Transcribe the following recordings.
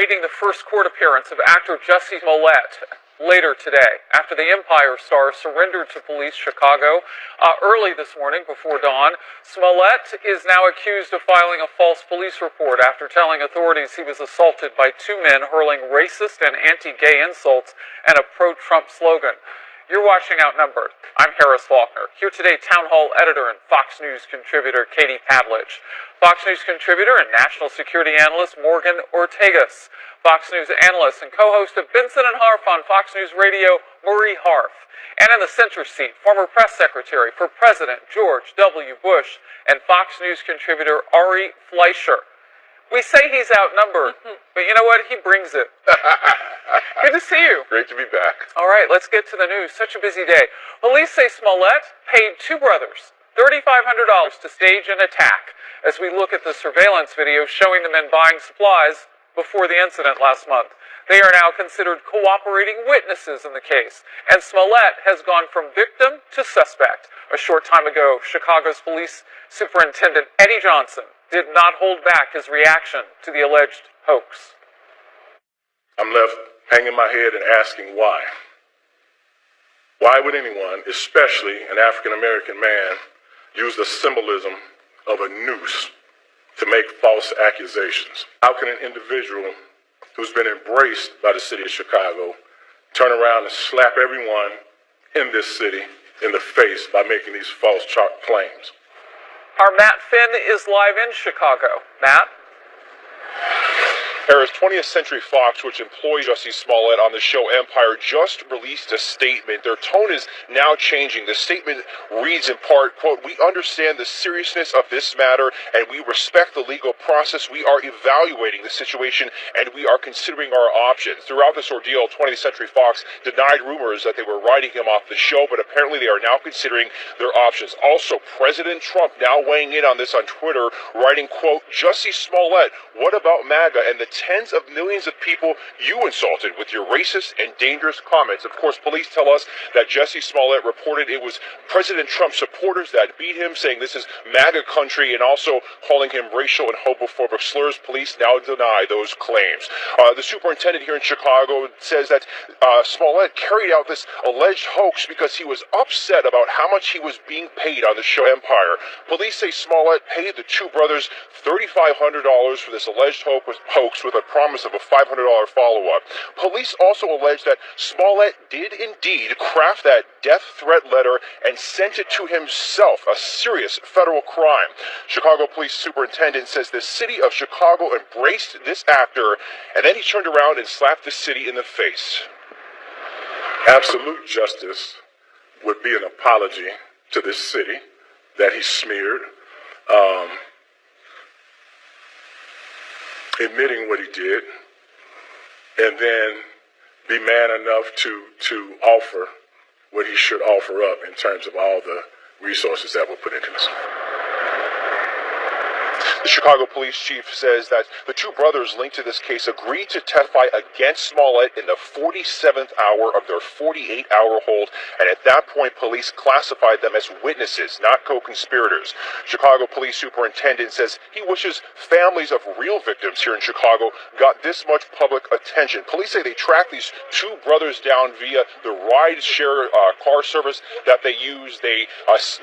awaiting the first court appearance of actor Jussie Smollett later today, after the Empire star surrendered to police Chicago early this morning before dawn. Smollett is now accused of filing a false police report after telling authorities he was assaulted by two men hurling racist and anti-gay insults and a pro-Trump slogan. You're watching Outnumbered. I'm Harris Faulkner. Here today, Town Hall editor and Fox News contributor Katie Pavlich, Fox News contributor and national security analyst Morgan Ortegas, Fox News analyst and co-host of Benson and Harf on Fox News Radio, Marie Harf, and in the center seat, former press secretary for President George W. Bush and Fox News contributor Ari Fleischer. We say he's outnumbered, but you know what? He brings it. Good to see you. Great to be back. All right, let's get to the news. Such a busy day. Police say Smollett paid two brothers $3,500 to stage an attack as we look at the surveillance video showing the men buying supplies before the incident last month. They are now considered cooperating witnesses in the case, and Smollett has gone from victim to suspect. A short time ago, Chicago's police superintendent Eddie Johnson did not hold back his reaction to the alleged hoax. I'm left hanging my head and asking why. Why would anyone, especially an African-American man, use the symbolism of a noose to make false accusations? How can an individual who's been embraced by the city of Chicago turn around and slap everyone in this city in the face by making these false claims? Our Matt Finn is live in Chicago. Matt? Harris, 20th Century Fox, which employs Jussie Smollett on the show Empire, just released a statement. Their tone is now changing. The statement reads in part, quote, "We understand the seriousness of this matter and we respect the legal process. We are evaluating the situation and we are considering our options." Throughout this ordeal, 20th Century Fox denied rumors that they were writing him off the show, but apparently they are now considering their options. Also, President Trump now weighing in on this on Twitter, writing, quote, "Jussie Smollett, what about MAGA and the tens of millions of people you insulted with your racist and dangerous comments?" Of course, police tell us that Jussie Smollett reported it was President Trump supporters that beat him, saying this is MAGA country, and also calling him racial and homophobic slurs. Police now deny those claims. The superintendent here in Chicago says that Smollett carried out this alleged hoax because he was upset about how much he was being paid on the show Empire. Police say Smollett paid the two brothers $3,500 for this alleged hoax with a promise of a $500 follow-up. Police also allege that Smollett did indeed craft that death threat letter and sent it to himself, a serious federal crime. Chicago Police Superintendent says the city of Chicago embraced this actor, and then he turned around and slapped the city in the face. Absolute justice would be an apology to this city that he smeared, admitting what he did, and then be man enough to offer what he should offer up in terms of all the resources that were put into this. The Chicago police chief says that the two brothers linked to this case agreed to testify against Smollett in the 47th hour of their 48-hour hold, and at that point, police classified them as witnesses, not co-conspirators. Chicago police superintendent says he wishes families of real victims here in Chicago got this much public attention. Police say they tracked these two brothers down via the ride-share car service that they used. They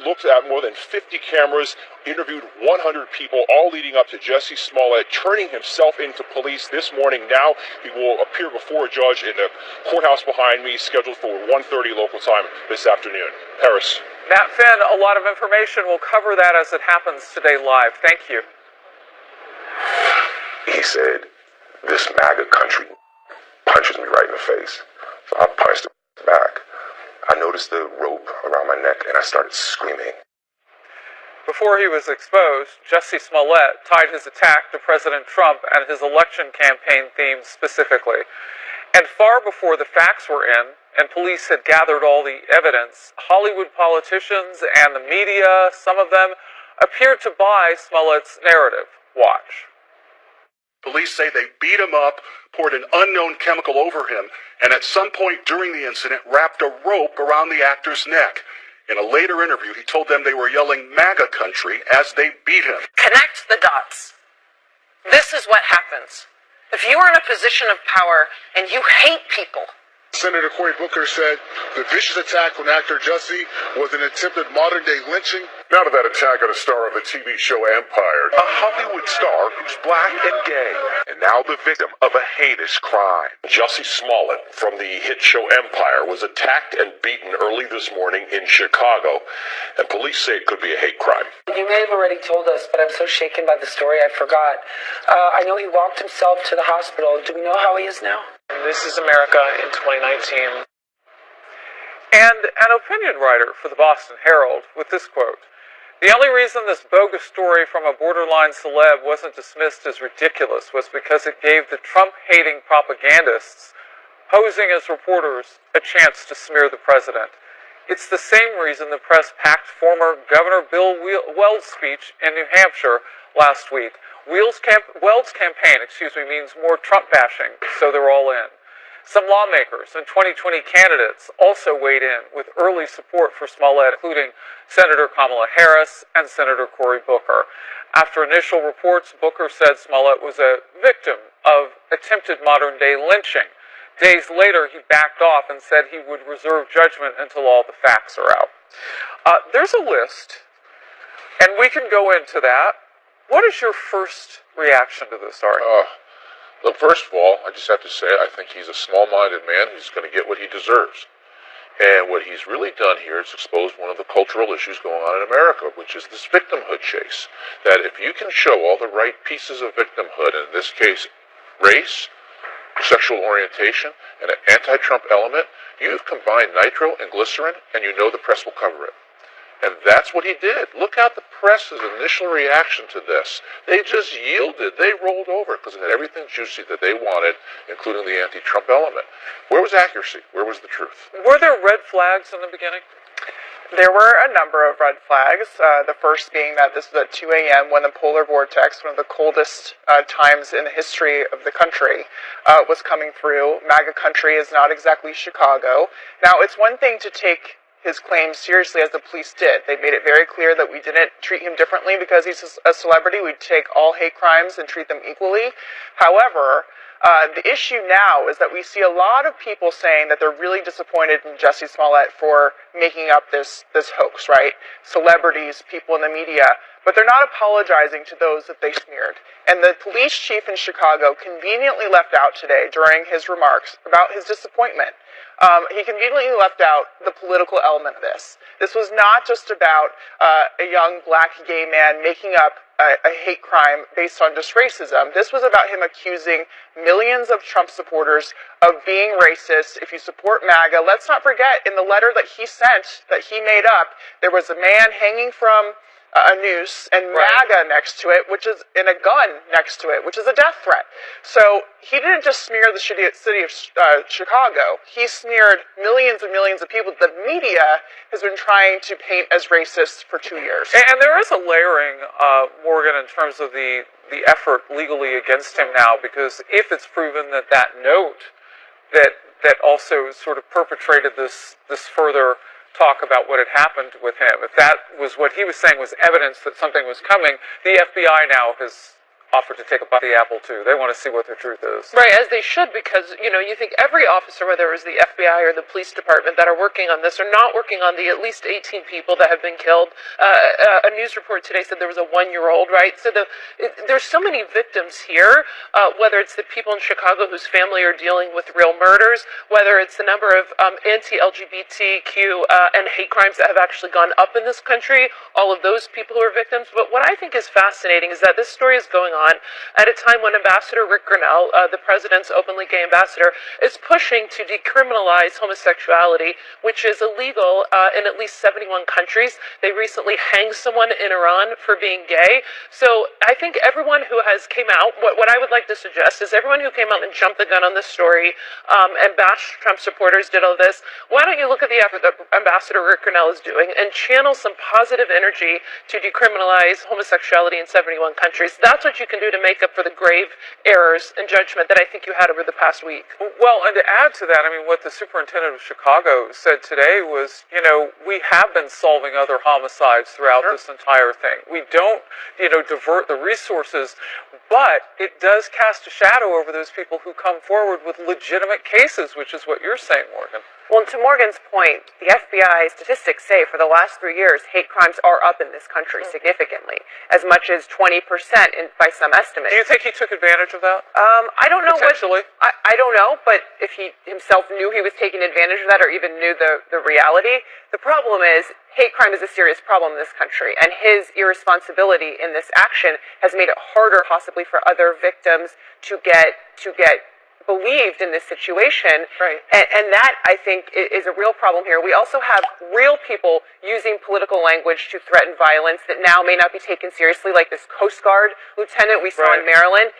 looked at more than 50 cameras, interviewed 100 people, all leading up to Jussie Smollett turning himself into police this morning. Now he will appear before a judge in the courthouse behind me, scheduled for 1:30 local time this afternoon. Harris. Matt Finn, a lot of information. We'll cover that as it happens today live. Thank you. He said, "This MAGA country punches me right in the face." So I punched him back. I noticed the rope around my neck and I started screaming. Before he was exposed, Jussie Smollett tied his attack to President Trump and his election campaign themes specifically. And far before the facts were in, and police had gathered all the evidence, Hollywood politicians and the media, some of them, appeared to buy Smollett's narrative. Watch. Police say they beat him up, poured an unknown chemical over him, and at some point during the incident wrapped a rope around the actor's neck. In a later interview, he told them they were yelling MAGA country as they beat him. Connect the dots. This is what happens. If you are in a position of power and you hate people, Senator Cory Booker said the vicious attack on actor Jussie was an attempted modern-day lynching. Now to that attack on a star of the TV show Empire. A Hollywood star who's black and gay, and now the victim of a heinous crime. Jussie Smollett from the hit show Empire was attacked and beaten early this morning in Chicago, and police say it could be a hate crime. You may have already told us, but I'm so shaken by the story I forgot. I know he walked himself to the hospital. Do we know how he is now? This is America in 2019. And an opinion writer for the Boston Herald with this quote: "The only reason this bogus story from a borderline celeb wasn't dismissed as ridiculous was because it gave the Trump-hating propagandists posing as reporters a chance to smear the president. It's the same reason the press packed former Governor Bill Weld's speech in New Hampshire last week. Weld's campaign, means more Trump bashing, so they're all in. Some lawmakers and 2020 candidates also weighed in with early support for Smollett, including Senator Kamala Harris and Senator Cory Booker. After initial reports, Booker said Smollett was a victim of attempted modern-day lynching. Days later, he backed off and said he would reserve judgment until all the facts are out." There's a list, and we can go into that. What is your first reaction to this, Ari? Look, first of all, I just have to say, I think he's a small-minded man who's going to get what he deserves. And what he's really done here is expose one of the cultural issues going on in America, which is this victimhood chase. That if you can show all the right pieces of victimhood, in this case, race, sexual orientation, and an anti-Trump element, you've combined nitro and glycerin, and you know the press will cover it. And that's what he did. Look at the press's initial reaction to this. They just yielded. They rolled over because it had everything juicy that they wanted, including the anti-Trump element. Where was accuracy? Where was the truth? Were there red flags in the beginning? There were a number of red flags, the first being that this was at 2 a.m. when the polar vortex, one of the coldest times in the history of the country, was coming through. MAGA country is not exactly Chicago. Now, it's one thing to take his claims seriously, as the police did. They made it very clear that we didn't treat him differently because he's a celebrity. We'd take all hate crimes and treat them equally. However, the issue now is that we see a lot of people saying that they're really disappointed in Jussie Smollett for making up this hoax, right? Celebrities, people in the media, but they're not apologizing to those that they smeared. And the police chief in Chicago conveniently left out today during his remarks about his disappointment. He conveniently left out the political element of this. This was not just about a young black gay man making up a hate crime based on just racism. This was about him accusing millions of Trump supporters of being racist. If you support MAGA, let's not forget, in the letter that he sent, that he made up, there was a man hanging from a noose and MAGA next to it, which is in a gun next to it, which is a death threat. So he didn't just smear the city of Chicago. He smeared millions and millions of people the media has been trying to paint as racist for 2 years. And there is a layering, Morgan, in terms of the effort legally against him now, because if it's proven that that note that also sort of perpetrated this further talk about what had happened with him, if that was what he was saying was evidence that something was coming, the FBI now has offered to take a bite of the apple too. They want to see what the truth is. Right, as they should, because, you think every officer, whether it was the FBI or the police department that are working on this, are not working on the at least 18 people that have been killed. A news report today said there was a 1-year-old, right? So there's so many victims here, whether it's the people in Chicago whose family are dealing with real murders, whether it's the number of anti-LGBTQ and hate crimes that have actually gone up in this country, all of those people who are victims. But what I think is fascinating is that this story is going on at a time when Ambassador Rick Grinnell, the president's openly gay ambassador, is pushing to decriminalize homosexuality, which is illegal in at least 71 countries. They recently hanged someone in Iran for being gay. So I think everyone who has came out, what I would like to suggest is everyone who came out and jumped the gun on this story and bashed Trump supporters, did all this, why don't you look at the effort that Ambassador Rick Grinnell is doing and channel some positive energy to decriminalize homosexuality in 71 countries. That's what you can do to make up for the grave errors in judgment that I think you had over the past week. Well, and to add to that, I mean, what the superintendent of Chicago said today was, we have been solving other homicides throughout this entire thing. We don't, divert the resources, but it does cast a shadow over those people who come forward with legitimate cases, which is what you're saying, Morgan. Well, and to Morgan's point, the FBI statistics say for the last 3 years, hate crimes are up in this country significantly, as much as 20% by some estimates. Do you think he took advantage of that? I don't know. Potentially. I don't know, but if he himself knew he was taking advantage of that or even knew the reality, the problem is hate crime is a serious problem in this country, and his irresponsibility in this action has made it harder possibly for other victims to get believed in this situation. Right. And that, I think, is a real problem here. We also have real people using political language to threaten violence that now may not be taken seriously, like this Coast Guard lieutenant we saw in Maryland.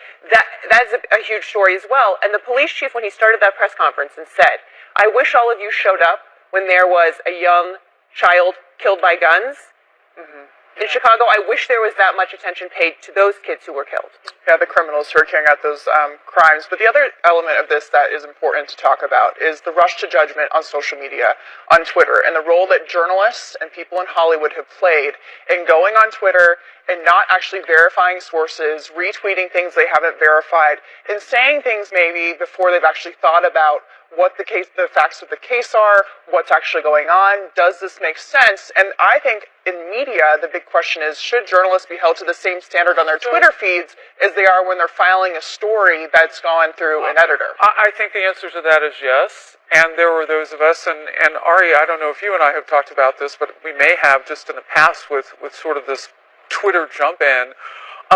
That's a huge story as well. And the police chief, when he started that press conference and said, I wish all of you showed up when there was a young child killed by guns. In Chicago, I wish there was that much attention paid to those kids who were killed. Yeah, the criminals who are carrying out those crimes. But the other element of this that is important to talk about is the rush to judgment on social media, on Twitter, and the role that journalists and people in Hollywood have played in going on Twitter and not actually verifying sources, retweeting things they haven't verified, and saying things maybe before they've actually thought about what the facts of the case are, what's actually going on, does this make sense? And I think in media, the big question is, should journalists be held to the same standard on their Twitter feeds as they are when they're filing a story that's gone through an editor? I think the answer to that is yes. And there were those of us, and Ari, I don't know if you and I have talked about this, but we may have just in the past with sort of this Twitter jump in.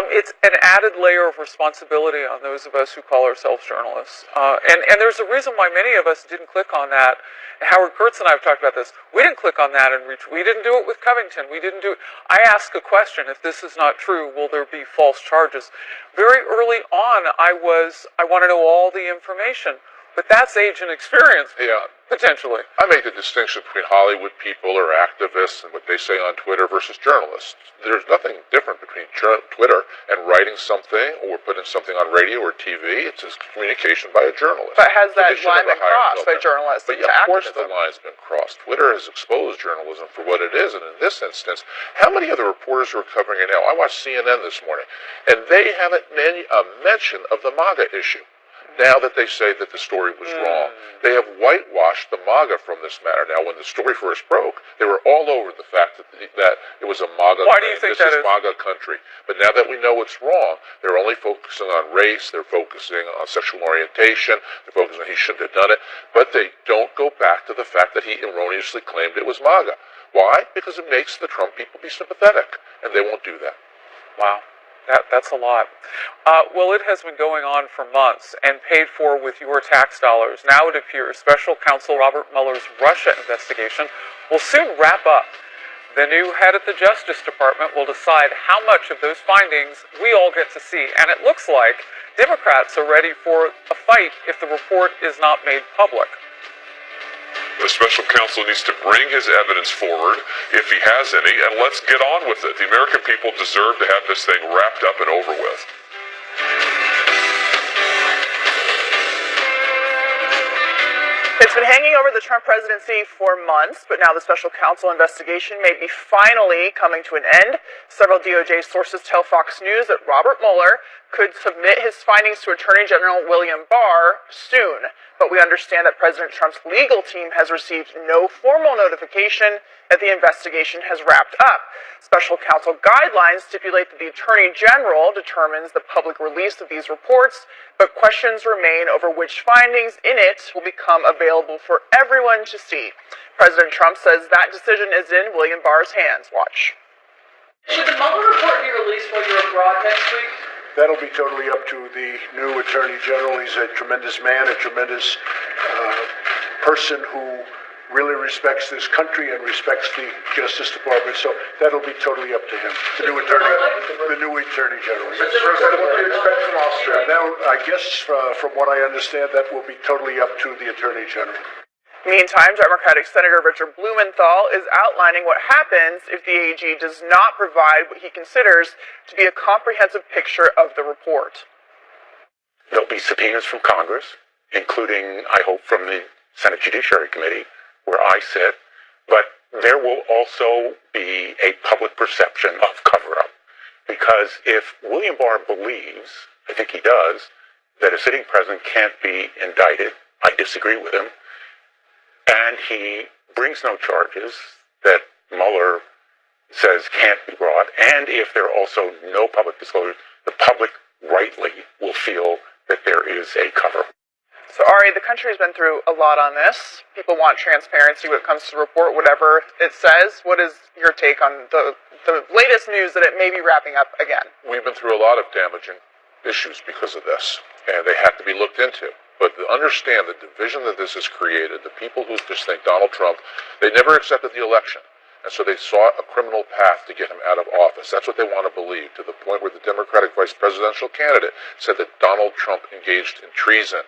It's an added layer of responsibility on those of us who call ourselves journalists. And there's a reason why many of us didn't click on that. Howard Kurtz and I have talked about this. We didn't click on that and we didn't do it with Covington. We didn't do it. I asked a question, if this is not true, will there be false charges? Very early on, I want to know all the information. But that's age and experience, potentially. I make the distinction between Hollywood people or activists and what they say on Twitter versus journalists. There's nothing different between Twitter and writing something or putting something on radio or TV. It's a communication by a journalist. But has that line been crossed by journalists? But of course the line's been crossed. Twitter has exposed journalism for what it is, and in this instance, how many other reporters are covering it now? I watched CNN this morning, and they haven't made a mention of the MAGA issue. Now that they say that the story was wrong, they have whitewashed the MAGA from this matter. Now, when the story first broke, they were all over the fact that it was a MAGA. Why do you think this is MAGA country? But now that we know it's wrong, they're only focusing on race. They're focusing on sexual orientation. They're focusing on he shouldn't have done it. But they don't go back to the fact that he erroneously claimed it was MAGA. Why? Because it makes the Trump people be sympathetic, and they won't do that. Wow. That's a lot. Well, it has been going on for months and paid for with your tax dollars. Now it appears Special Counsel Robert Mueller's Russia investigation will soon wrap up. The new head at the Justice Department will decide how much of those findings we all get to see. And it looks like Democrats are ready for a fight if the report is not made public. The special counsel needs to bring his evidence forward, if he has any, and let's get on with it. The American people deserve to have this thing wrapped up and over with. It's been hanging over the Trump presidency for months, but now the special counsel investigation may be finally coming to an end. Several DOJ sources tell Fox News that Robert Mueller could submit his findings to Attorney General William Barr soon. But we understand that President Trump's legal team has received no formal notification that the investigation has wrapped up. Special counsel guidelines stipulate that the Attorney General determines the public release of these reports, but questions remain over which findings in it will become available for everyone to see. President Trump says that decision is in William Barr's hands. Watch. Should the Mueller report be released while you're abroad next week? That'll be totally up to the new Attorney General. He's a tremendous man, a tremendous person who really respects this country and respects the Justice Department. So that'll be totally up to him, the new Attorney General. Mr. President, what do you expect from Australia? Now, I guess from what I understand, that will be totally up to the Attorney General. Meantime, Democratic Senator Richard Blumenthal is outlining what happens if the AG does not provide what he considers to be a comprehensive picture of the report. There'll be subpoenas from Congress, including, I hope, from the Senate Judiciary Committee, where I sit, but there will also be a public perception of cover-up. Because if William Barr believes, I think he does, that a sitting president can't be indicted, I disagree with him, and he brings no charges that Mueller says can't be brought, and if there are also no public disclosure, the public rightly will feel that there is a cover. So, Ari, the country has been through a lot on this. People want transparency when it comes to the report, whatever it says. What is your take on the latest news that it may be wrapping up again? We've been through a lot of damaging issues because of this, and they have to be looked into. But to understand the division that this has created, the people who just think Donald Trump, they never accepted the election. And so they sought a criminal path to get him out of office. That's what they want to believe, to the point where the Democratic vice presidential candidate said that Donald Trump engaged in treason.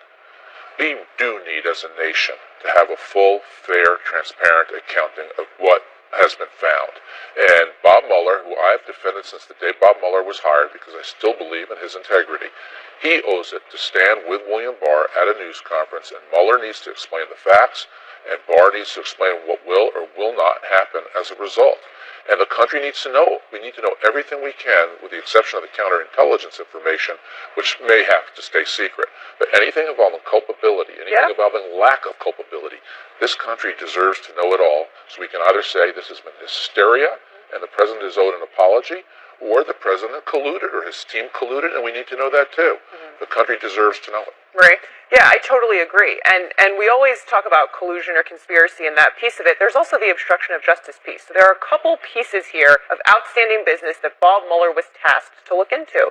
We do need, as a nation, to have a full, fair, transparent accounting of what has been found. And Bob Mueller, who I have defended since the day Bob Mueller was hired, because I still believe in his integrity, he owes it to stand with William Barr at a news conference, and Mueller needs to explain the facts, and Barr needs to explain what will or will not happen as a result. And the country needs to know. We need to know everything we can, with the exception of the counterintelligence information, which may have to stay secret. But anything involving culpability, anything involving lack of culpability, this country deserves to know it all. So we can either say this has been hysteria, and the president is owed an apology, or the president colluded, or his team colluded, and we need to know that too. The country deserves to know it. Right. Yeah, I totally agree. And we always talk about collusion or conspiracy and that piece of it. There's also the obstruction of justice piece. So there are a couple pieces here of outstanding business that Bob Mueller was tasked to look into.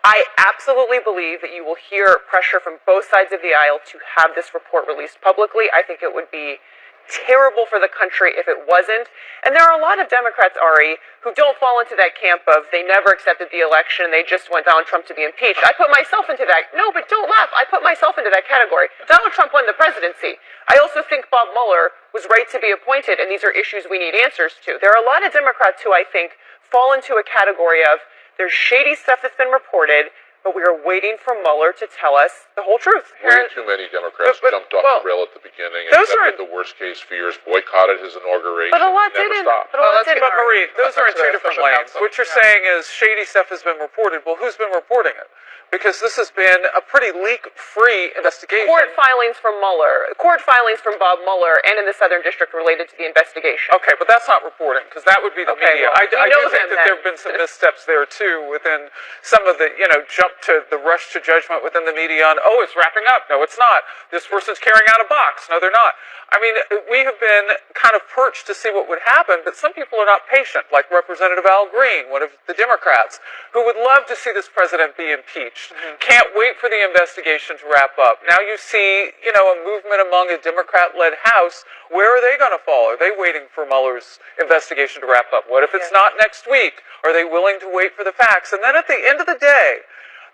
I absolutely believe that you will hear pressure from both sides of the aisle to have this report released publicly. I think it would be terrible for the country if it wasn't. And there are a lot of Democrats, Ari, who don't fall into that camp of they never accepted the election, they just want Donald Trump to be impeached. I put myself into that. No, but don't laugh. I put myself into that category. Donald Trump won the presidency. I also think Bob Mueller was right to be appointed, and these are issues we need answers to. There are a lot of Democrats who I think fall into a category of there's shady stuff that's been reported, but we are waiting for Mueller to tell us the whole truth. Way too many Democrats jumped off the rail at the beginning and accepted the worst-case fears, boycotted his inauguration, but a lot never didn't. stopped. But Marie, those are in two different lanes. What you're saying is shady stuff has been reported. Well, who's been reporting it? Because this has been a pretty leak-free investigation. Court filings from Mueller, court filings from Bob Mueller, and in the Southern District related to the investigation. Okay, but that's not reporting, because that would be the media. Well, I do think that there have been some missteps there, too, within some of the, jump to the rush to judgment within the media on, oh, it's wrapping up. No, it's not. This person's carrying out a box. No, they're not. I mean, we have been kind of perched to see what would happen, but some people are not patient, like Representative Al Green, one of the Democrats, who would love to see this president be impeached. Can't wait for the investigation to wrap up. Now you see, a movement among a Democrat-led House. Where are they going to fall? Are they waiting for Mueller's investigation to wrap up? What if it's not next week? Are they willing to wait for the facts? And then at the end of the day,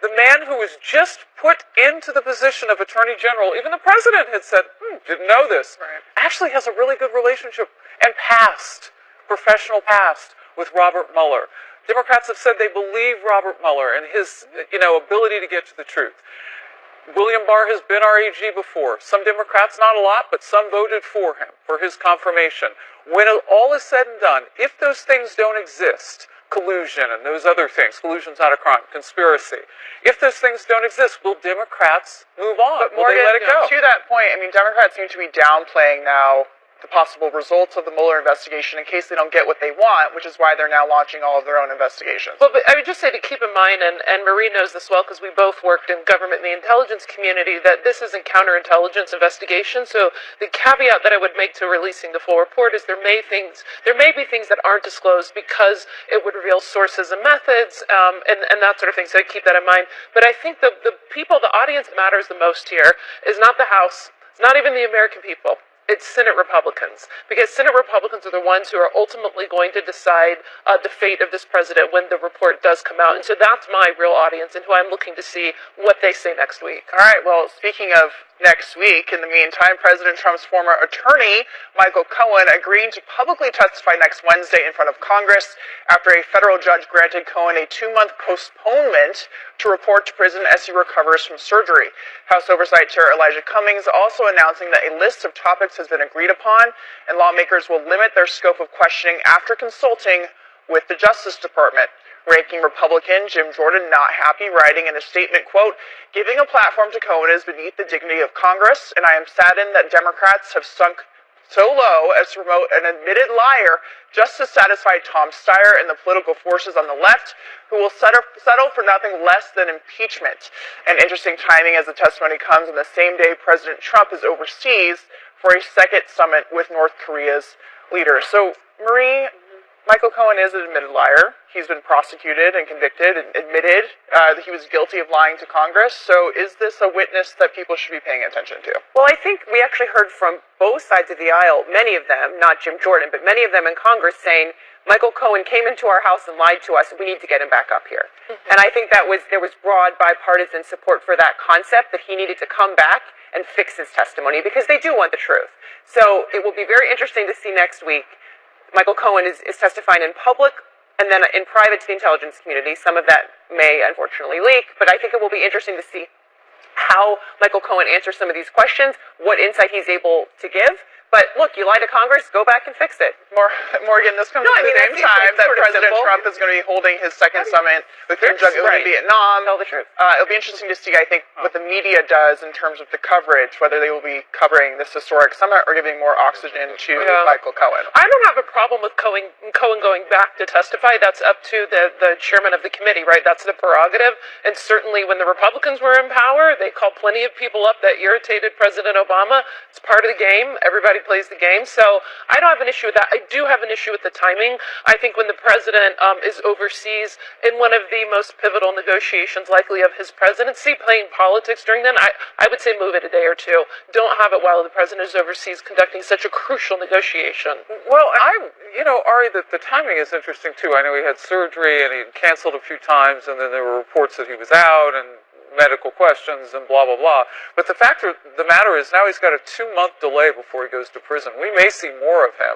the man who was just put into the position of Attorney General, even the president had said, didn't know this, actually has a really good relationship and professional past with Robert Mueller. Democrats have said they believe Robert Mueller and his, ability to get to the truth. William Barr has been our AG before. Some Democrats, not a lot, but some voted for him, for his confirmation. When all is said and done, if those things don't exist, collusion and those other things, collusion's not a crime, conspiracy, if those things don't exist, will Democrats move on? But Morgan, will they let it go? To that point, Democrats seem to be downplaying now the possible results of the Mueller investigation in case they don't get what they want, which is why they're now launching all of their own investigations. Well, but I would just say to keep in mind, and Marie knows this well because we both worked in government and the intelligence community, that this is a counterintelligence investigation. So the caveat that I would make to releasing the full report is there may be things that aren't disclosed because it would reveal sources and methods and that sort of thing. So keep that in mind. But I think the audience that matters the most here is not the House. It's not even the American people. It's Senate Republicans, because Senate Republicans are the ones who are ultimately going to decide the fate of this president when the report does come out. And so that's my real audience and who I'm looking to see what they say next week. All right, well, speaking of next week. In the meantime, President Trump's former attorney, Michael Cohen, agreeing to publicly testify next Wednesday in front of Congress after a federal judge granted Cohen a 2-month postponement to report to prison as he recovers from surgery. House Oversight Chair Elijah Cummings also announcing that a list of topics has been agreed upon, and lawmakers will limit their scope of questioning after consulting with the Justice Department. Ranking Republican Jim Jordan not happy, writing in a statement, quote, "Giving a platform to Cohen is beneath the dignity of Congress, and I am saddened that Democrats have sunk so low as to promote an admitted liar just to satisfy Tom Steyer and the political forces on the left, who will settle for nothing less than impeachment." And interesting timing as the testimony comes on the same day President Trump is overseas for a second summit with North Korea's leaders. So, Marie, Michael Cohen is an admitted liar. He's been prosecuted and convicted and admitted that he was guilty of lying to Congress. So is this a witness that people should be paying attention to? Well, I think we actually heard from both sides of the aisle, many of them, not Jim Jordan, but many of them in Congress saying, Michael Cohen came into our house and lied to us. We need to get him back up here. And I think there was broad bipartisan support for that concept, that he needed to come back and fix his testimony because they do want the truth. So it will be very interesting to see next week. Michael Cohen is testifying in public and then in private to the intelligence community. Some of that may unfortunately leak, but I think it will be interesting to see how Michael Cohen answers some of these questions, what insight he's able to give. But look, you lied to Congress, go back and fix it. Morgan, this comes at the same time that President Trump is going to be holding his second summit with Kim Jong-un in Vietnam. Tell the truth. It'll be interesting to see, I think, what the media does in terms of the coverage, whether they will be covering this historic summit or giving more oxygen to Michael Cohen. I don't have a problem with Cohen going back to testify. That's up to the chairman of the committee, right? That's the prerogative. And certainly when the Republicans were in power, they called plenty of people up that irritated President Obama. It's part of the game. Everybody plays the game. So I don't have an issue with that. I do have an issue with the timing. I think when the president is overseas in one of the most pivotal negotiations likely of his presidency, playing politics during then, I would say move it a day or two. Don't have it while the president is overseas conducting such a crucial negotiation. Well, Ari, the timing is interesting too. I know he had surgery and he canceled a few times, and then there were reports that he was out and medical questions and blah, blah, blah. But the fact of the matter is now he's got a 2-month delay before he goes to prison. We may see more of him.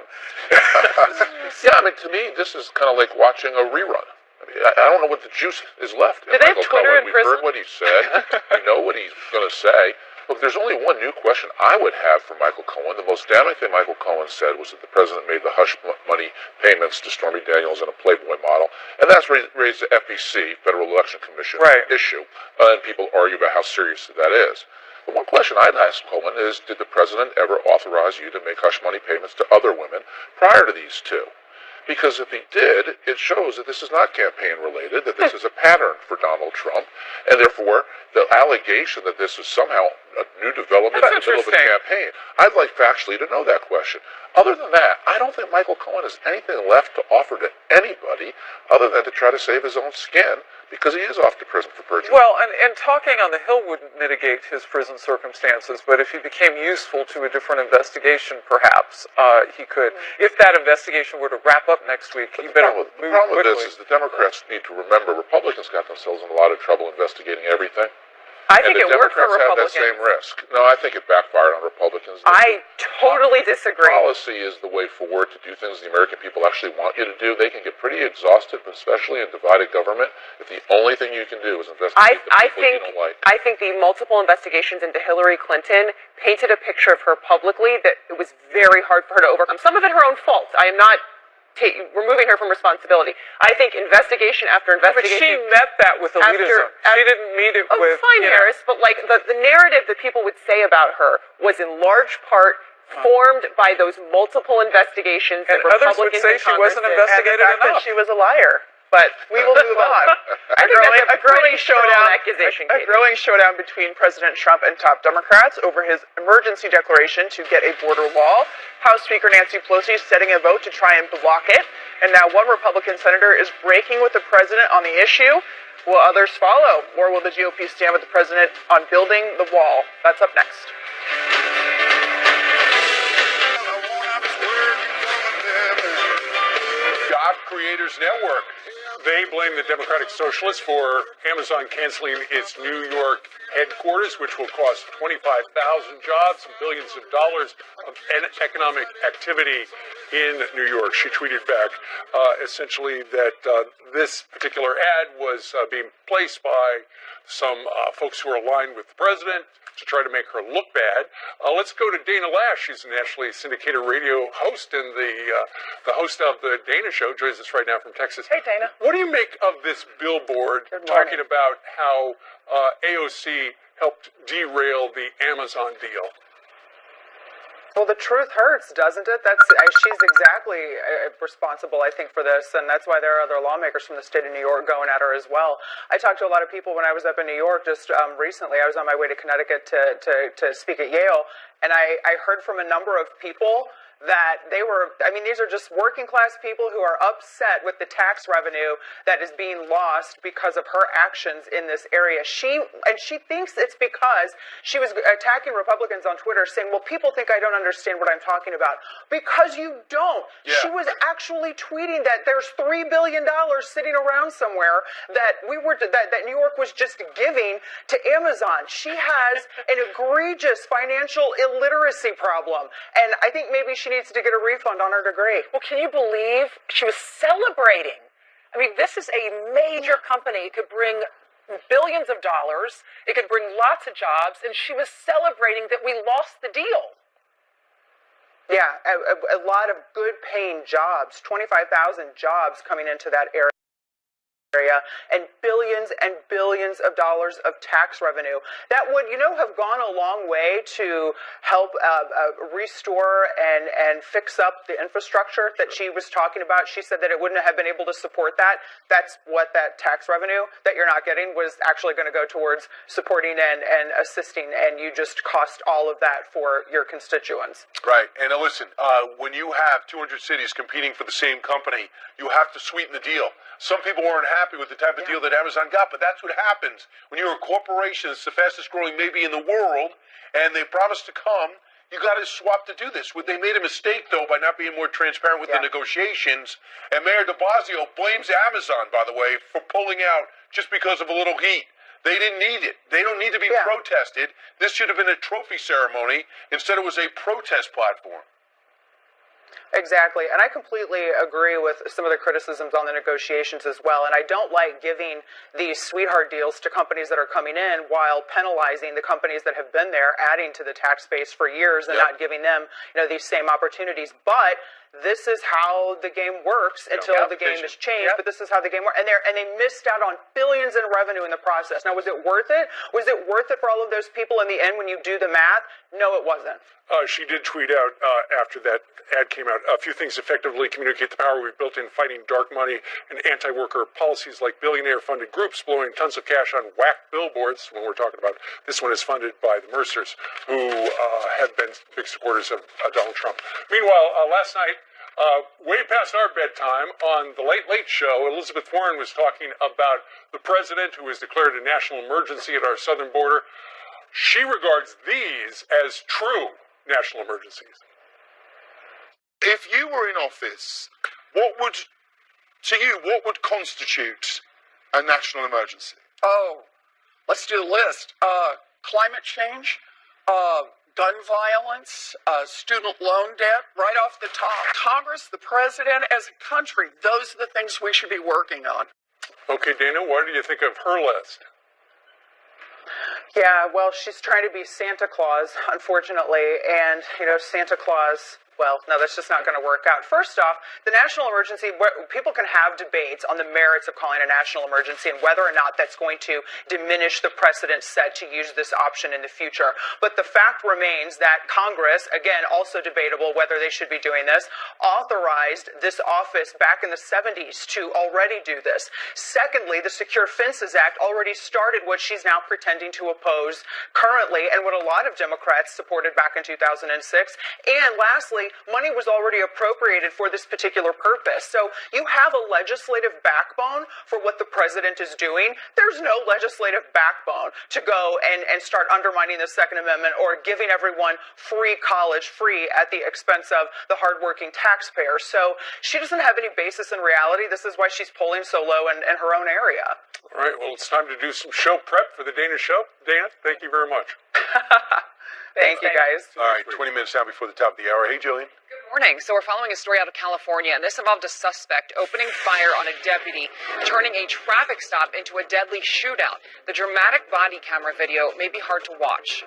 Yeah, I mean, to me, this is kind of like watching a rerun. I don't know what the juice is left. Do they have Twitter in prison? We've heard what he said. We know what he's going to say. Look, there's only one new question I would have for Michael Cohen. The most damning thing Michael Cohen said was that the president made the hush money payments to Stormy Daniels in a Playboy model, and that's raised the FEC, Federal Election Commission, issue, and people argue about how serious that is. But one question I'd ask Cohen is, did the president ever authorize you to make hush money payments to other women prior to these two? Because if he did, it shows that this is not campaign related, that this is a pattern for Donald Trump, and therefore the allegation that this is somehow a new development in the middle of a campaign, I'd like factually to know that question. Other than that, I don't think Michael Cohen has anything left to offer to anybody other than to try to save his own skin, because he is off to prison for perjury. Well, and talking on the Hill wouldn't mitigate his prison circumstances, but if he became useful to a different investigation, perhaps he could. If that investigation were to wrap up next week, he better move quickly. The problem with this is the Democrats need to remember Republicans got themselves in a lot of trouble investigating everything. I think it worked for Republicans. Have that same risk. No, I think it backfired on Republicans. I totally disagree. Policy is the way forward to do things the American people actually want you to do. They can get pretty exhausted, especially in divided government, if the only thing you can do is investigate the people you don't like. I think the multiple investigations into Hillary Clinton painted a picture of her publicly that it was very hard for her to overcome. Some of it her own fault. I am not removing her from responsibility. I think investigation after investigation. But she met that with elitism. She didn't meet it with. Fine, Harris, but like the narrative that people would say about her was in large part formed by those multiple investigations that Republicans Republicans would say she wasn't investigated enough. That she was a liar. But we will move on. A growing showdown between President Trump and top Democrats over his emergency declaration to get a border wall. House Speaker Nancy Pelosi is setting a vote to try and block it. And now one Republican senator is breaking with the president on the issue. Will others follow? Or will the GOP stand with the president on building the wall? That's up next. Job Creators Network. They blame the Democratic Socialists for Amazon canceling its New York headquarters, which will cost 25,000 jobs and billions of dollars of economic activity in New York. She tweeted back essentially that this particular ad was being placed by some folks who are aligned with the president to try to make her look bad. Let's go to Dana Lash. She's a nationally syndicated radio host and the host of the Dana Show. Joins us right now from Texas. Hey, Dana. What do you make of this billboard talking about how AOC helped derail the Amazon deal? Well, the truth hurts, doesn't it? She's exactly responsible, I think, for this, and that's why there are other lawmakers from the state of New York going at her as well. I talked to a lot of people when I was up in New York just recently. I was on my way to Connecticut to speak at Yale, and I heard from a number of people that these are just working class people who are upset with the tax revenue that is being lost because of her actions in this area. She thinks it's because she was attacking Republicans on Twitter saying, well, people think I don't understand what I'm talking about. Because you don't. Yeah. She was actually tweeting that there's $3 billion sitting around somewhere that New York was just giving to Amazon. She has an egregious financial illiteracy problem. And I think maybe she needs to get a refund on her degree. Well, can you believe she was celebrating? I mean, this is a major company. It could bring billions of dollars. It could bring lots of jobs. And she was celebrating that we lost the deal. Yeah, a lot of good paying jobs, 25,000 jobs coming into that area. And billions of dollars of tax revenue that would, have gone a long way to help restore and fix up the infrastructure that she was talking about. She said that it wouldn't have been able to support that. That's what that tax revenue that you're not getting was actually going to go towards supporting and assisting, and you just cost all of that for your constituents. Right. And listen, when you have 200 cities competing for the same company, you have to sweeten the deal. Some people weren't happy with the type of deal that Amazon got, but that's what happens. When you're a corporation that's the fastest growing maybe in the world, and they promise to come, you got to swap to do this. They made a mistake, though, by not being more transparent with the negotiations. And Mayor de Blasio blames Amazon, by the way, for pulling out just because of a little heat. They didn't need it. They don't need to be protested. This should have been a trophy ceremony. Instead, it was a protest platform. Exactly, and I completely agree with some of the criticisms on the negotiations as well, and I don't like giving these sweetheart deals to companies that are coming in while penalizing the companies that have been there, adding to the tax base for years and not giving them, these same opportunities. But this is how the game works until the game is changed, but this is how the game works. And they missed out on billions in revenue in the process. Now, was it worth it? Was it worth it for all of those people in the end when you do the math? No, it wasn't. She did tweet out after that ad came out, a few things effectively communicate the power we've built in fighting dark money and anti-worker policies like billionaire-funded groups blowing tons of cash on whack billboards, when we're talking about this one is funded by the Mercers, who have been big supporters of Donald Trump. Meanwhile, last night, way past our bedtime, on the Late Late Show, Elizabeth Warren was talking about the president who has declared a national emergency at our southern border. She regards these as true national emergencies. If you were in office, what would constitute a national emergency? Oh, let's do the list. Climate change, gun violence, student loan debt, right off the top. Congress, the president, as a country, those are the things we should be working on. Okay, Dana, what do you think of her list? Yeah, well, she's trying to be Santa Claus, unfortunately, and, Santa Claus... Well, no, that's just not going to work out. First off, the national emergency, people can have debates on the merits of calling a national emergency and whether or not that's going to diminish the precedent set to use this option in the future. But the fact remains that Congress, again, also debatable whether they should be doing this, authorized this office back in the 70s to already do this. Secondly, the Secure Fences Act already started what she's now pretending to oppose currently and what a lot of Democrats supported back in 2006. And lastly, money was already appropriated for this particular purpose. So you have a legislative backbone for what the president is doing. There's no legislative backbone to go and start undermining the Second Amendment or giving everyone free college, free at the expense of the hardworking taxpayer. So she doesn't have any basis in reality. This is why she's polling so low in her own area. All right, well, it's time to do some show prep for the Dana Show. Dan, thank you very much. Thank you, guys. All right, 20 minutes now before the top of the hour. Hey, Jillian. Good morning. So we're following a story out of California, and this involved a suspect opening fire on a deputy, turning a traffic stop into a deadly shootout. The dramatic body camera video may be hard to watch.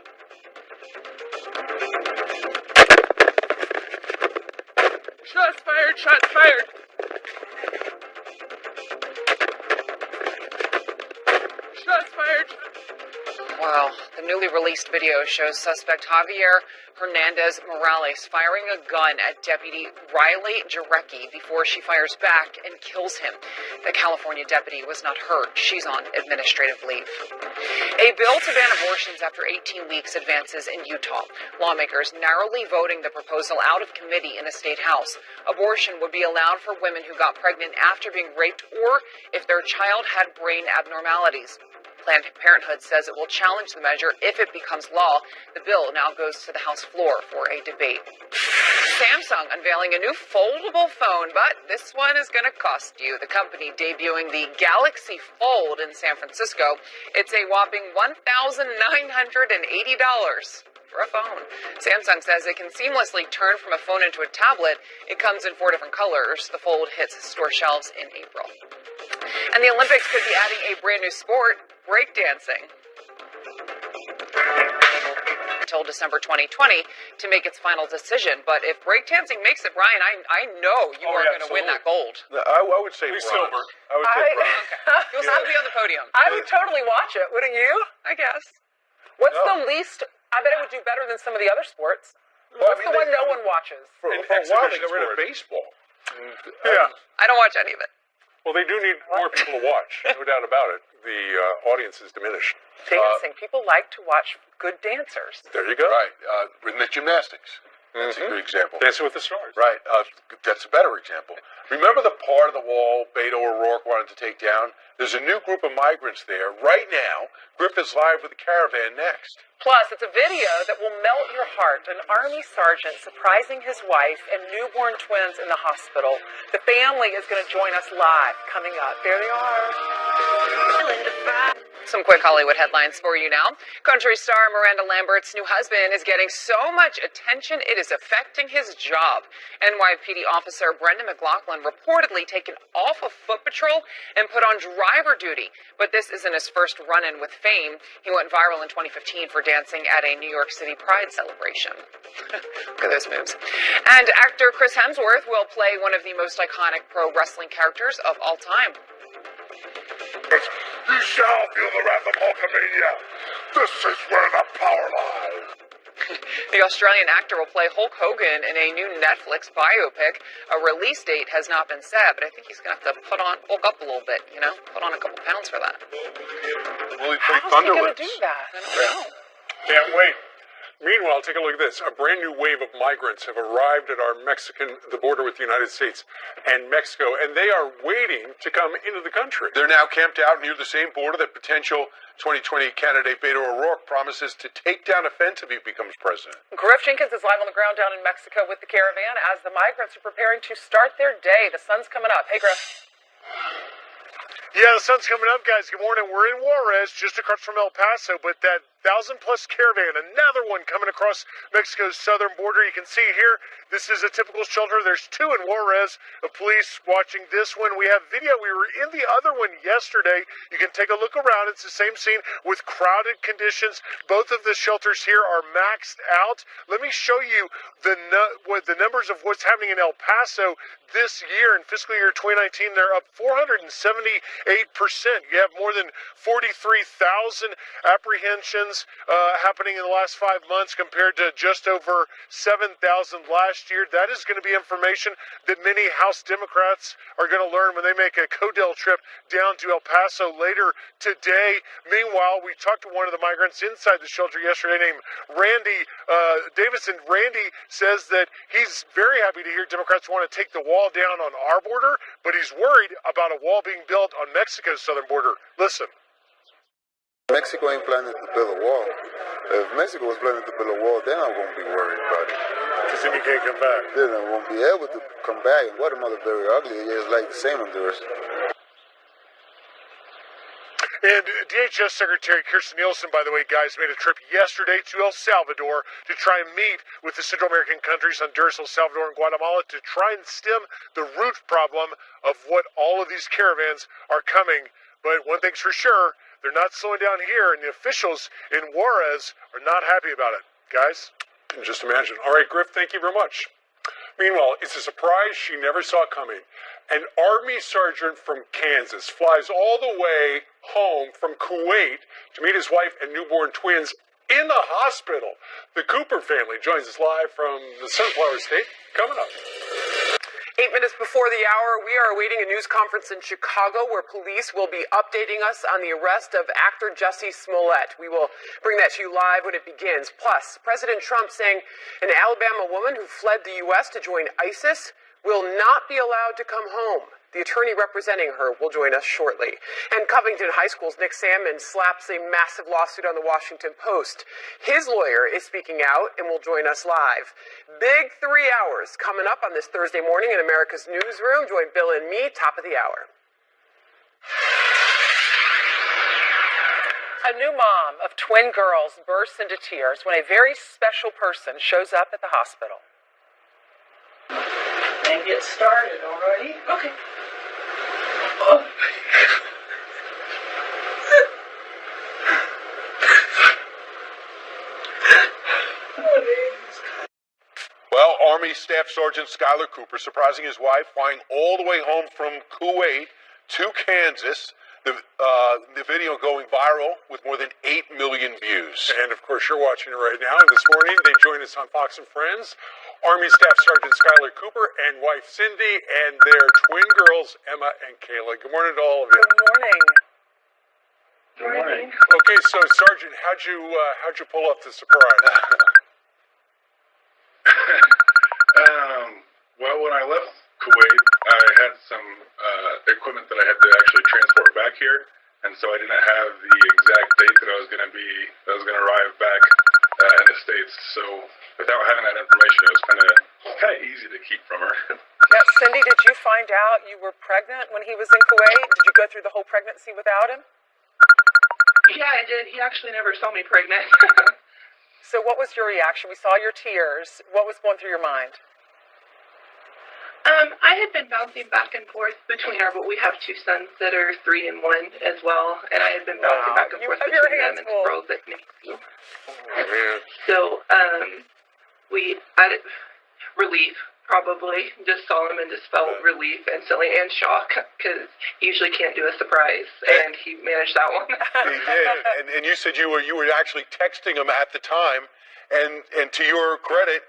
Shots fired, shots fired. Shots fired. Wow. The newly released video shows suspect Javier Hernandez Morales firing a gun at Deputy Riley Jarecki before she fires back and kills him. The California deputy was not hurt. She's on administrative leave. A bill to ban abortions after 18 weeks advances in Utah. Lawmakers narrowly voting the proposal out of committee in the state house. Abortion would be allowed for women who got pregnant after being raped or if their child had brain abnormalities. Planned Parenthood says it will challenge the measure if it becomes law. The bill now goes to the House floor for a debate. Samsung unveiling a new foldable phone, but this one is going to cost you. The company debuting the Galaxy Fold in San Francisco. It's a whopping $1,980 for a phone. Samsung says it can seamlessly turn from a phone into a tablet. It comes in 4 different colors. The Fold hits store shelves in April. And the Olympics could be adding a brand new sport, breakdancing, until December 2020 to make its final decision. But if breakdancing makes it, Brian, I know you are going to win that gold. I would say bronze. Silver. I would say bronze. Okay. You'll have to be on the podium. I would totally watch it, wouldn't you? I guess. What's the least? I bet it would do better than some of the other sports. What's the one no one watches? For a while, they got rid of baseball. Yeah. I don't watch any of it. Well, they do need more people to watch, no doubt about it. The audience is diminished. Dancing. People like to watch good dancers. There you go. Right. Rhythmic gymnastics. That's a good example. Dancing with the Stars. Right. That's a better example. Remember the part of the wall Beto O'Rourke wanted to take down? There's a new group of migrants there. Right now, Griff is live with the caravan next. Plus, it's a video that will melt your heart. An Army sergeant surprising his wife and newborn twins in the hospital. The family is going to join us live coming up. There they are. Some quick Hollywood headlines for you now. Country star Miranda Lambert's new husband is getting so much attention it is affecting his job. NYPD officer Brendan McLaughlin reportedly taken off of foot patrol and put on driver duty. But this isn't his first run-in with fame. He went viral in 2015 for dancing at a New York City Pride celebration. Look at those moves. And actor Chris Hemsworth will play one of the most iconic pro wrestling characters of all time. You shall feel the wrath of Hulkamania. This is where the power lies. The Australian actor will play Hulk Hogan in a new Netflix biopic. A release date has not been set, but I think he's going to have to bulk up a little bit, put on a couple pounds for that. Will he play How's he going Thunderlips? to do that? I don't know. Can't wait. Meanwhile, take a look at this. A brand new wave of migrants have arrived at the border with the United States and Mexico, and they are waiting to come into the country. They're now camped out near the same border that potential 2020 candidate Beto O'Rourke promises to take down a fence if he becomes president. Griff Jenkins is live on the ground down in Mexico with the caravan as the migrants are preparing to start their day. The sun's coming up. Hey, Griff. Yeah, the sun's coming up, guys. Good morning. We're in Juarez, just across from El Paso, but that 1,000-plus caravan, another one coming across Mexico's southern border. You can see here, this is a typical shelter. There's 2 in Juarez. The police watching this one. We have video. We were in the other one yesterday. You can take a look around. It's the same scene with crowded conditions. Both of the shelters here are maxed out. Let me show you the numbers of what's happening in El Paso this year. In fiscal year 2019, they're up 478%. You have more than 43,000 apprehensions happening in the last 5 months compared to just over 7,000 last year. That is going to be information that many House Democrats are going to learn when they make a Codell trip down to El Paso later today. Meanwhile, we talked to one of the migrants inside the shelter yesterday named Randy Davison. Randy says that he's very happy to hear Democrats want to take the wall down on our border, but he's worried about a wall being built on Mexico's southern border. Listen. Mexico ain't planning to build a wall. If Mexico was planning to build a wall, then I won't be worried about it. Because then you can't come back. Then I won't be able to come back. And Guatemala very ugly. It's like the same Honduras. And DHS Secretary Kirsten Nielsen, by the way, guys, made a trip yesterday to El Salvador to try and meet with the Central American countries, Honduras, El Salvador, and Guatemala, to try and stem the root problem of what all of these caravans are coming. But one thing's for sure, they're not slowing down here, and the officials in Juarez are not happy about it. Guys, can just imagine. All right, Griff, thank you very much. Meanwhile, it's a surprise she never saw coming. An Army sergeant from Kansas flies all the way home from Kuwait to meet his wife and newborn twins in the hospital. The Cooper family joins us live from the Sunflower State. Coming up. 8 minutes before the hour, we are awaiting a news conference in Chicago where police will be updating us on the arrest of actor Jussie Smollett. We will bring that to you live when it begins. Plus, President Trump saying an Alabama woman who fled the U.S. to join ISIS will not be allowed to come home. The attorney representing her will join us shortly. And Covington High School's Nick Salmon slaps a massive lawsuit on the Washington Post. His lawyer is speaking out and will join us live. Big 3 hours coming up on this Thursday morning in America's Newsroom. Join Bill and me, top of the hour. A new mom of twin girls bursts into tears when a very special person shows up at the hospital. And get started, all right? Okay. Oh. Well, Army Staff Sergeant Skylar Cooper surprising his wife, flying all the way home from Kuwait to Kansas. The video going viral with more than 8 million views. And of course, you're watching it right now. And this morning, they join us on Fox and Friends. Army Staff Sergeant Skylar Cooper and wife Cindy and their twin girls, Emma and Kayla. Good morning to all of you. Good morning. Good morning. Okay, so Sergeant, how'd you pull off the surprise? Well, when I left Kuwait, I had some equipment that I had to actually transport back here, and so I didn't have the exact date that I was going to arrive back in the States. So without having that information, it was kind of easy to keep from her. Now, Cindy, did you find out you were pregnant when he was in Kuwait? Did you go through the whole pregnancy without him? Yeah, I did. He actually never saw me pregnant. So what was your reaction? We saw your tears. What was going through your mind? I had been bouncing back and forth between our, but we have two sons that are 3 and 1 as well, and I had been bouncing back and forth between them and the girls at NICU. So, we had relief, probably, just saw him and just felt relief instantly and shock, because he usually can't do a surprise, and he managed that one. He did, and you said you were actually texting him at the time, and to your credit,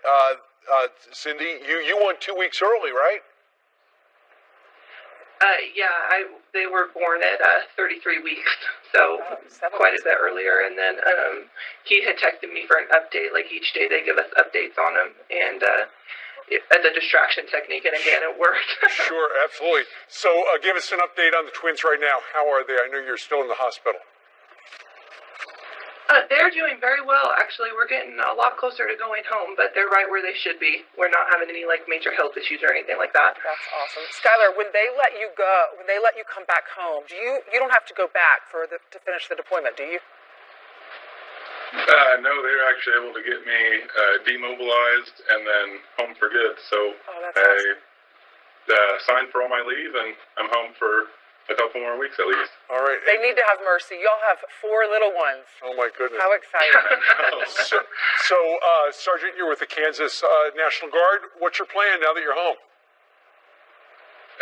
Cindy, you won 2 weeks early, right? Yeah, they were born at 33 weeks, so quite a bit earlier. And then he had texted me for an update. Like each day, they give us updates on him, and as a distraction technique. And again, it worked. Sure, absolutely. So, give us an update on the twins right now. How are they? I know you're still in the hospital. They're doing very well, actually. We're getting a lot closer to going home, but they're right where they should be. We're not having any major health issues or anything like that. That's awesome. Skylar, when they let you go, when they let you come back home, you don't have to go back to finish the deployment, do you? No, they were actually able to get me demobilized and then home for good. So I signed for all my leave, and I'm home for a couple more weeks at least. All right. They need to have mercy. Y'all have 4 little ones. Oh my goodness. How exciting. So, Sergeant, you're with the Kansas National Guard. What's your plan now that you're home?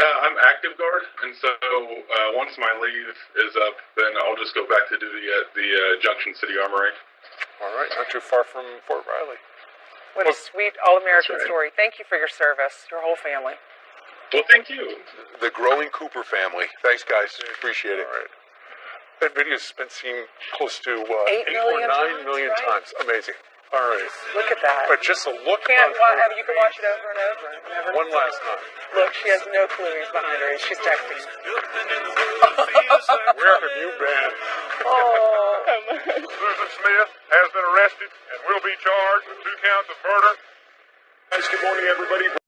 I'm active guard, and so once my leave is up, then I'll just go back to duty at the Junction City Armory. All right, not too far from Fort Riley. What a sweet all-American story. Thank you for your service, your whole family. Well, thank you. The growing Cooper family. Thanks, guys. Appreciate it. All right. That video's been seen close to 8 or 9 million times. Amazing. All right. Look at that. But just a look You on her can watch it over and over. One last time. Look, she has no clue he's behind her. She's texting. Where have you been? Susan Smith has been arrested and will be charged with 2 counts of murder. Guys, good morning, everybody.